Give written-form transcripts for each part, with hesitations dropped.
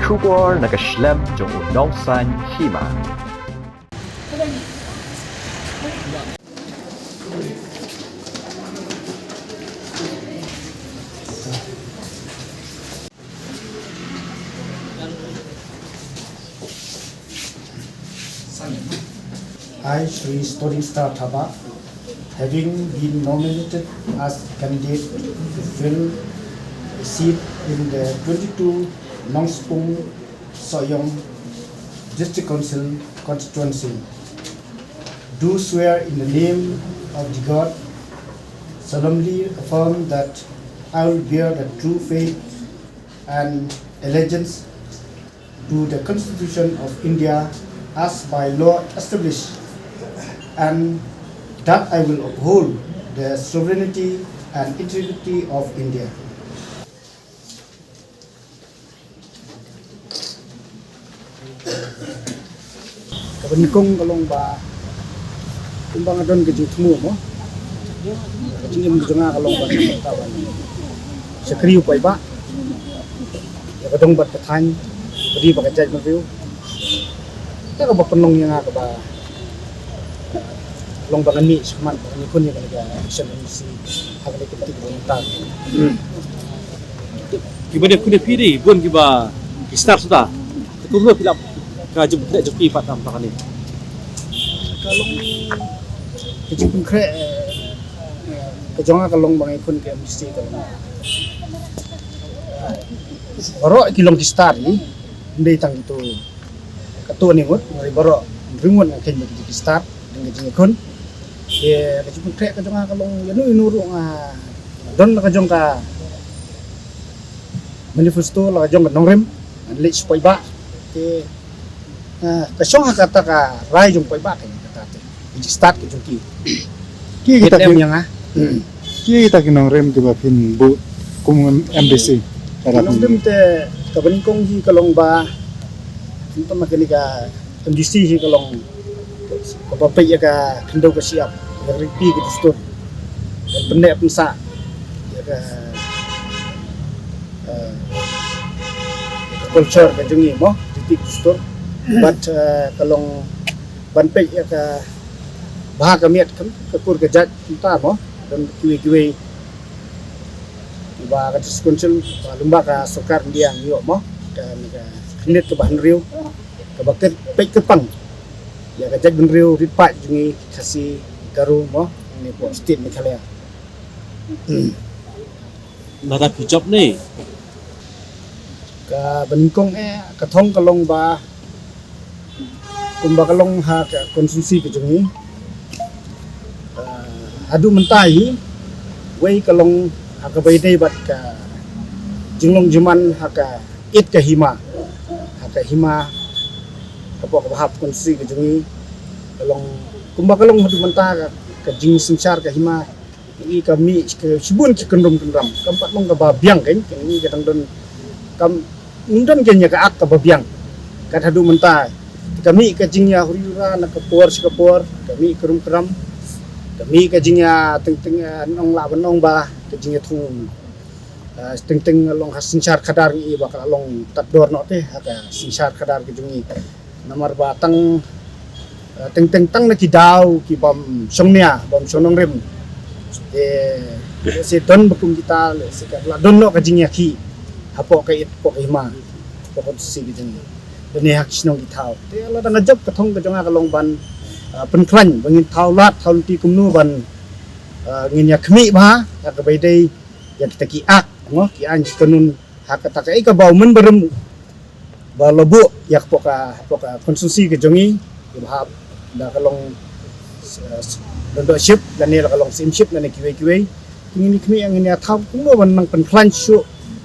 出国那个 Schlemm 中农山希嘛。I, Sri Storing Star Thaba, having been nominated as candidate to fill a seat in the 22 Nongspung Soyong District Council constituency, do swear in the name of the God, solemnly affirm that I will bear the true faith and allegiance to the Constitution of India as by law established, and that I will uphold the sovereignty and integrity of India. Kabanikong kalong ba kumbang adon ke jutmu mo kajingim junga kalong ba tawan sa kriu pai ba ya kadong bat kathan budi ba kajaj mo view ta ka ba penong yang ka ba long bangan ni seman ni kun yang ka mission misi hagale ketik bontar Kiba kuda piri bun kiba start sudah ketemu pilap kajub tidak joki pat tam takani kalong kejipun kre kejonga kalong bangai kun ke misi kalong baro kilong kistar ni ndai tang itu ketua ni ngut ngari baro ringun ang ken bagi kistar dengan jingi kun ye kejipun kre kejonga kalong yanu inuru nga don kejong ka manifesto la kejong nongrem lek spoi ba ke kasong kata ka rai jong poi ba ke kata te start ke jong ki kita yang kita kinong rem di bapin bu kum embassy kalong dem te kabaningkong hi kalong ba kita makani ka MDC hi kalong kapapai ka kendo ka siap ripi ke dustur benda pensa ya ka culture ka jungi mo titik dustur but kalong banpei ya ka baha kamiat kan kapur ka jat kita mo dan kiwi-kiwi ba ka diskunsel lumba ka sokar ndiang yo mo ka knit ka bahan riu ka bakit pei kepang ya ka jag ben riu ripat jungi kasi garu mo ni po state ni khalea nada job ni ka baningkong ka thong kalong ba kumba kalong ha ka konsumsi ka jungi adu mentai wei kalong haka baidai bat ka jinglong juman haka it ka hima kapok bahap konsumsi ka jungi kalong kumba kalong hadu menta ka jing sinsar ka hima i kami ke sibun ki kendom kampat long ka babiang kan ini kadang don kam undon kenya ka ak ka babiang kat hadu menta kami ka jingya huriura na kapor kami kerum keram kami ka jingya teng nong la banong ba ka jingya thung teng long hasinsar khadar i bakal long tador no te haka sinsar khadar ke jungi namar ba tang teng na ki daw ki bom songnia bom sonong rem se don bakum kita se ka la don no ka jingya ki hapo ka it po ka hima po ko si ki jungi bani hak snong ki thau te la dang job ka thong ka jonga ka long ban pen klan bangin thau lat thau ti kumnu ban ngin ya khmi ba ka bai dai ya kita ki ak ngo ki an kanun hak ta ka ka bau men berem ba lobo ya po ka konsumsi ka jongi ba da ka long do ship dan ni la ka long sim ship na ni kiwe ngin khmi ang ni thau kumnu ban nang pen klan shu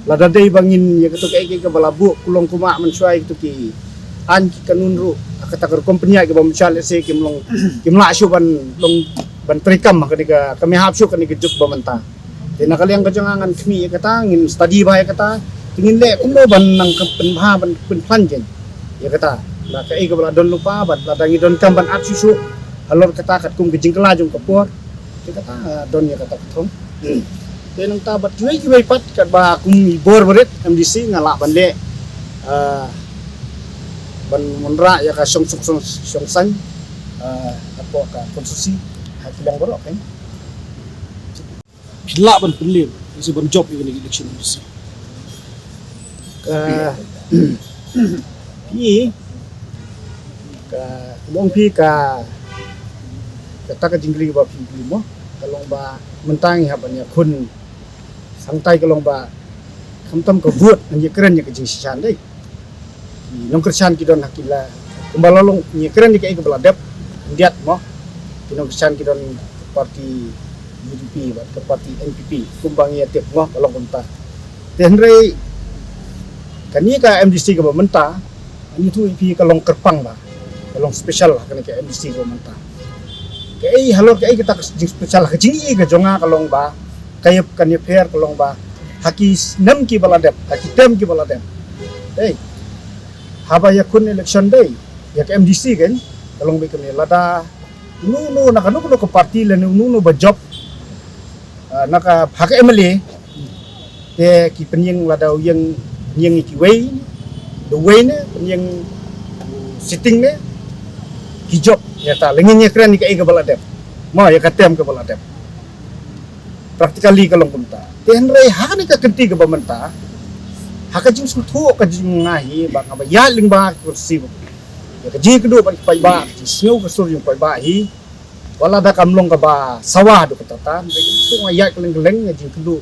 la da dai bangin ya ka ka balabu kulong kuma man suai tu ki an ki kanun ru akatakar company ke bom chal se kimla shu ban long ban trikam ka kami hap shu kan ke juk bamanta tina kaliang ka jangan khmi kata ngin study ba kata tingin le kumno ban nang pen bha ban pen plan jen ya kata la ka ka bala don lupa ban la dangi don kam ban at shu alor kata kat kum ke jingkla jung kapur kata don ya kata thong tenang tabat juai pat kat ba kum bor berit MDC ngala ban le ban munra ya ka song san apo ka konstruksi hakilang borok kan Pila ban penlim isi ban job ini election MDC. pi ka long pi ka kata ka jingli ba pi mo kalong ba mentang ha ban ya kun sangtai kalong ba kamtam ka buat anje keren ya ka jing sisan dei nong kersan ki don hakila kumbalalong ni keren ni kai ka beladep diat mo kinong kersan ki don parti UDP ba ke parti NPP kumbang ya tiap mo kalong kunta tenrei kani ka MDC ka menta ani tu IP kalong kerpang ba kalong special lah kani ka MDC ka menta kai halor kai kita jing special ka jing ka jonga kalong ba kayap kani fair kalong ba haki 6 ki baladep haki 10 ki baladep dei haba ya kun election day ya ke MDC kan kalong be kani lada nu nakanu ko parti le nu ba job naka hak MLA te ki penyeng lada yang ki way the way ne penyeng sitting ne ki job ya ta lengin nya keren ni ka baladep ma ya katem ke baladep practically kalong punta te henrei hak ni ka kenti ke bamenta hak jing sutu ka jing ngahi ba ka ya ling ba kursi ya ka jing kedu pa ba snow ka sur yung pa ba hi wala da kamlong ka ba sawah do katatan so ngayat keleng-keleng jing kedu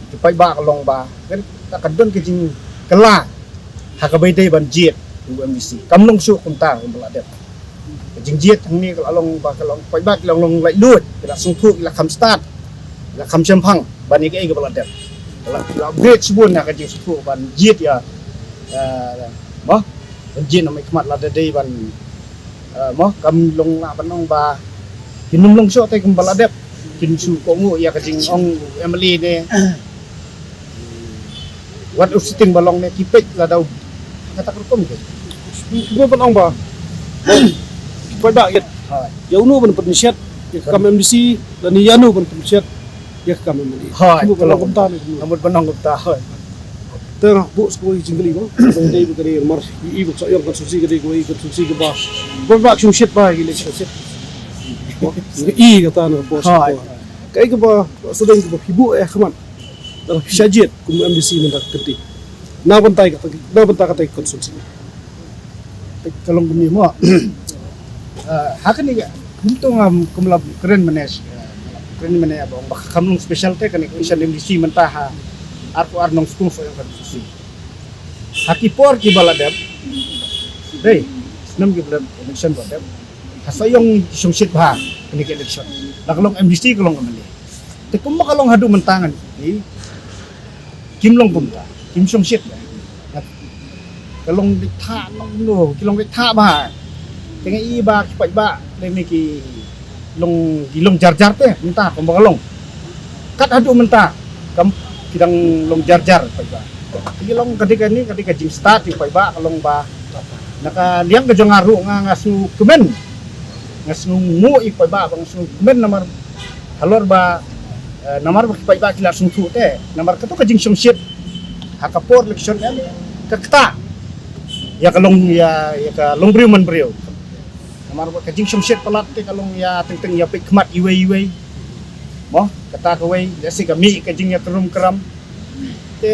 di pa ba kalong ba kan ta kadon ke jing kela hakabay day ban jet UMDC kamlong su kunta baladep jing jet thang ni kalong ba kalong pa ba kalong lai lut kila sungtu kila kam start kila kam champang ban ni ke baladep kala upgrade subun na ka jing su ban jet ya mo ban jet na mai kmat la day ban mo kamlong na banong ba kinumlong so tay kum baladep kinsu ko mo ya ka jing ong Emily ne wat usiting balong ne kipik la daw kata kerkom ke Ibu pan ong ba? Pada ya. Ya unu ban pensiat ya kam MDC dan yanu ban pensiat ya kam MDC. Ibu kalau kumta ni. amut banong gupta hoy Tengah bu sekali jingli ko. Dai bu kari mar ibu sa yang konstruksi kari ko konstruksi ke ba. Ba action shit ba election shit. I kata na bos ko. Kai ke ba sedang ke ba ibu khaman. Dalam syajit kum MDC mendak keti. Na bantai kata konstruksi. kalong guni mo hakan ni untung kumlab keren manes abang bak kamlong special te kan isan MDC mentaha arpo arnong skung so yang konstruksi haki por ki baladep dei nam ki baladep election baladep hasayong sungsit ba ini ke election nakalong MDC kalong amali te kum makalong hadu mentangan di kimlong kumta kim sungsit kalong ditha nong kilong ditha ba tenga i ba ki ba le mi ki long jar-jar te mentah kom kalong kat hadu mentah kam kidang long jar-jar pa ba kilong kadika jing start pa ba kalong ba naka liang ka jongaru nga ngasu kemen ngasu mu i pa ba bang su kemen namar halor ba namar ba ki pa kila sung tu te namar ka to ka jing sung shit hakapor election kan kakta ya kalong ya ka long briu man briu namar ka jing sumset palat te kalong ya teng ya pikmat iwe mo kata ka we ya si kami ka jing ya keram te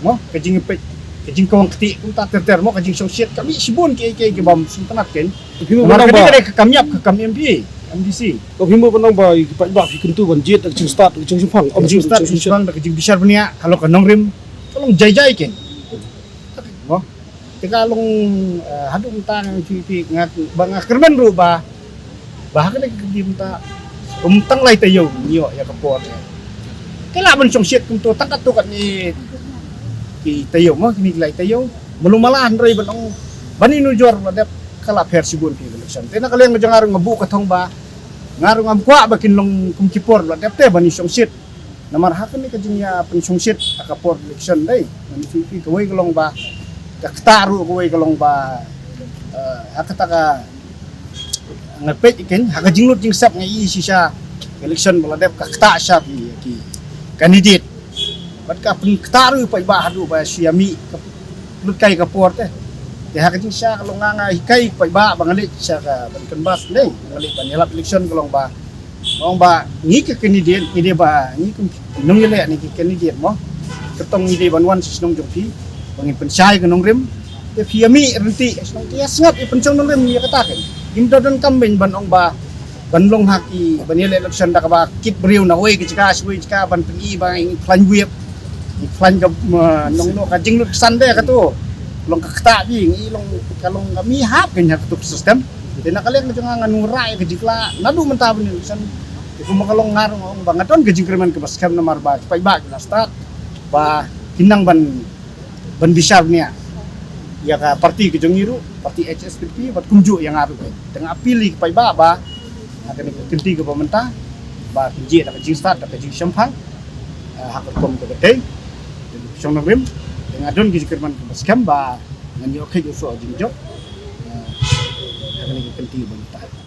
mo ka jing pik ka jing kawang kti kum ta ter mo ka jing sumset kami sibun ke bam suntanat ken namar ka kamyap ka kam MP MDC ko himo panong ba ipat ba kentu ban jet jing start jing simpang om jing start jing ka jing bisar benia kalau ka nongrim kalong jai ken mo kalong hadung tang cuci ngat bang kerman ru ba bahkan di minta umtang lai tayo niyo ya kapor kala man song shit kum to takat to kat ni ki tayo mo kini lai tayo mulumalahan ray banong baninu jor ladap kala versi bun ki election tena kaleng ngajarang ngabu katong ba ngarung amkwa ba kinlong kum kipor ladap te bani song shit namar hakan ni kajinya pen song shit akapor election dai mani ki kawai kalong ba kaktaru kowe kalong ba hakataka ngapet iken haka jinglot jing sap ngai sisa election baladep kakta sya ki candidate bat ka pun kaktaru pa ba hadu ba siami lut kai ka port te ha kajing siya kalong nga hikai pa ba bangalit siya ka ban bas nei bangalit ban yelap election kalong ba ngi ka kandidat ide ba ngi kum nong yele ni kandidat mo ketong ide banwan sisnong jongpi bangin pensai ka nong rem te fiami renti snong tiya sngat i pencong nong rem ya kataken imdo don kambing ban ong ba banlong haki ban yele election da ka ba kit briu na oi ka sui ka ban pengi ba ing plan wiep iklan ka nong no ka jing sande ka to long ka kta bi ngi long kalong kami hap kanya ka to system de nakalek na nga nurai ka jikla nadu menta bin san ko makalong ngarong ong bangaton ka jingkreman ka baskam na marba pa ba na start ba kinang ban bisar niya ya ka parti ka jongiru parti HSPP bat kumju yang aru ka tengah pilih pa ba akan kenti ka pamenta ba kinji da ka jing start da ka jing sampang hakot kom ka beteng song nagrim dengan adon gizi kerman kebaskam ba nganyo ke jo so jing job akan penting banget